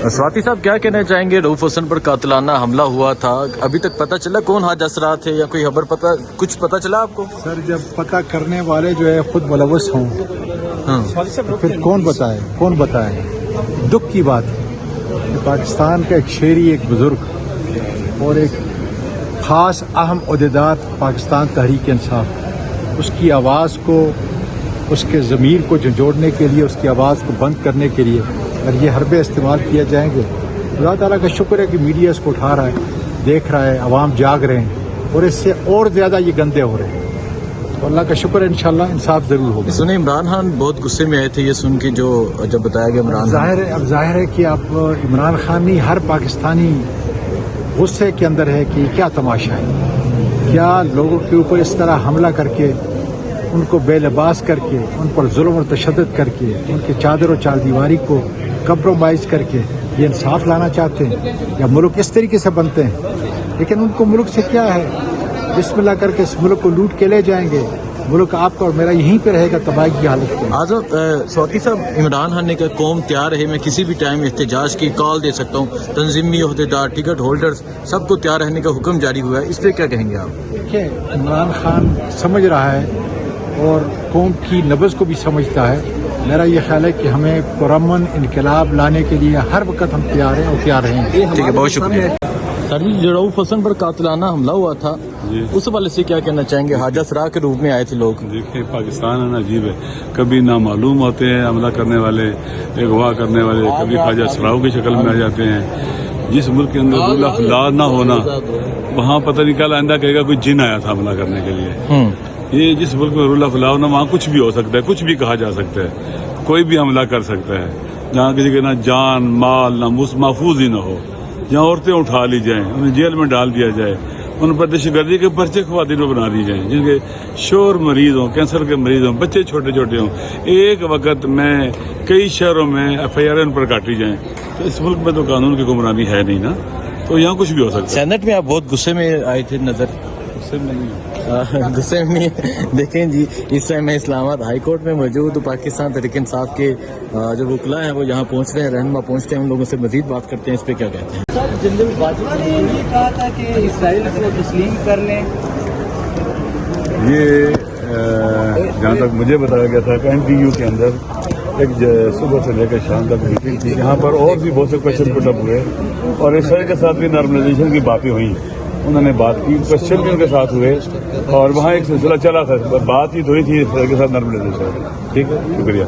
स्वाति साहब क्या कहना चाहेंगे? रऊफ हसन पर कातिलाना हमला हुआ था, अभी तक पता चला कौन हाथ असरा थे या कोई खबर कुछ पता चला आपको? सर जब पता करने वाले जो है खुद मुलव्वस हों तो फिर कौन बताए? दुख की बात है कि पाकिस्तान का एक शेरी, एक बुजुर्ग और एक खास अहम ओहदेदार पाकिस्तान तहरीक इंसाफ, उसकी आवाज़ को, उसके ज़मीर को झंझोड़ने के लिए, उसकी आवाज़ को बंद करने के लिए अगर ये हरबे इस्तेमाल किए जाएंगे, अल्लाह ताला का शुक्र है कि मीडिया इसको उठा रहा है, देख रहा है, अवाम जाग रहे हैं और इससे और ज़्यादा ये गंदे हो रहे हैं। तो अल्लाह का शुक्र है, इंशाल्लाह इंसाफ ज़रूर होगा। सुने इमरान खान बहुत गुस्से में आए थे ये सुन के, जो जब बताया गया इमरान जाहिर है कि आप इमरान खान नहीं, हर पाकिस्तानी गुस्से के अंदर है कि क्या तमाशा है, क्या लोगों के ऊपर इस तरह हमला करके, उनको बेलबास करके, उन पर जुल्म और तशद्दुद करके, उनके चादर और चारदीवारी को कंप्रोमाइज़ करके ये इंसाफ लाना चाहते हैं या मुल्क इस तरीके से बनते हैं? लेकिन उनको मुल्क से क्या है, बिस्मिल्लाह करके इस मुल्क को लूट के ले जाएंगे, मुल्क आपका और मेरा यहीं पे रहेगा तबाही की हालत में। आज स्वाति साहब, इमरान खान ने कहा कौम तैयार है, मैं किसी भी टाइम एहतजाज की कॉल दे सकता हूँ, तंजीमी ओहदेदार, टिकट होल्डर्स सबको तैयार रहने का हुक्म जारी हुआ है, इस पर क्या कहेंगे आप? देखिए, इमरान खान समझ रहा है और कौम की नब्ज़ को भी समझता है। मेरा ये ख्याल है कि हमें पुरअमन इनकलाब लाने के लिए हर वक्त हम तैयार हैं और तैयार रहेंगे। ठीक है, बहुत शुक्रिया। सर जी, रऊफ हसन पर कातिलाना हमला हुआ था, उस वाले से क्या कहना चाहेंगे? हाजा सरा के रूप में आए थे लोग। देखिए, पाकिस्तान है ना, अजीब है, कभी नामालूम होते हैं हमला करने वाले, अगवा करने वाले, कभी ख्वाजा सराओं की शक्ल में आ जाते हैं। जिस मुल्क के अंदर रूल ऑफ लॉ ना होना, वहाँ पता नहीं क्या आइंदा कहेगा कोई जिन आया था हमला करने के लिए। ये जिस मुल्क में रूल ऑफ लॉ ना, वहाँ कुछ भी हो सकता है, कुछ भी कहा जा सकता है, कोई भी हमला कर सकता है। जहाँ किसी के ना जान माल ना महफूज ही ना हो, जहाँ औरतें उठा ली जाएं, उन्हें जेल में डाल दिया जाए, उन पर दहशतगर्दी के पर्चे ख्वातीन को बना दी जाए, जिनके शोर मरीज हों, कैंसर के मरीज हों, बच्चे छोटे छोटे हों, एक वक्त में कई शहरों में FIR उन पर काटी जाएं, तो इस मुल्क में तो कानून की गुमरानी है नहीं ना, तो यहाँ कुछ भी हो सकता है। सेनेट में आप बहुत गुस्से में आए थे नजर? गुस्से में नहीं, गुस्से में नहीं। देखें जी, इस टाइम मैं इस्लामाबाद हाई कोर्ट में मौजूद, पाकिस्तान तहरीक इंसाफ के जो वकला हैं वो यहाँ पहुँच रहे हैं, रहनुमा पहुँचते हैं, उन लोगों से मजीद बात करते हैं, इस पर क्या कहते हैं। सर, जनरल बाजवा ने ये कहा था कि इसराइल को तस्लीम कर लें। ये जहाँ तक मुझे बताया गया था कि NTU के अंदर एक सुबह से लेकर शाम तक मीटिंग थी, यहाँ पर और भी बहुत से क्वेश्चन पुट अप हुए और इसराइल के साथ भी नॉर्मलाइजेशन की बातें हुई, उन्होंने बात की, क्वेश्चन भी उनके साथ हुए और वहाँ एक सिलसिला चला था, बात ही तो हुई थी इसराइल के साथ नॉर्मलाइजेशन। ठीक है, शुक्रिया।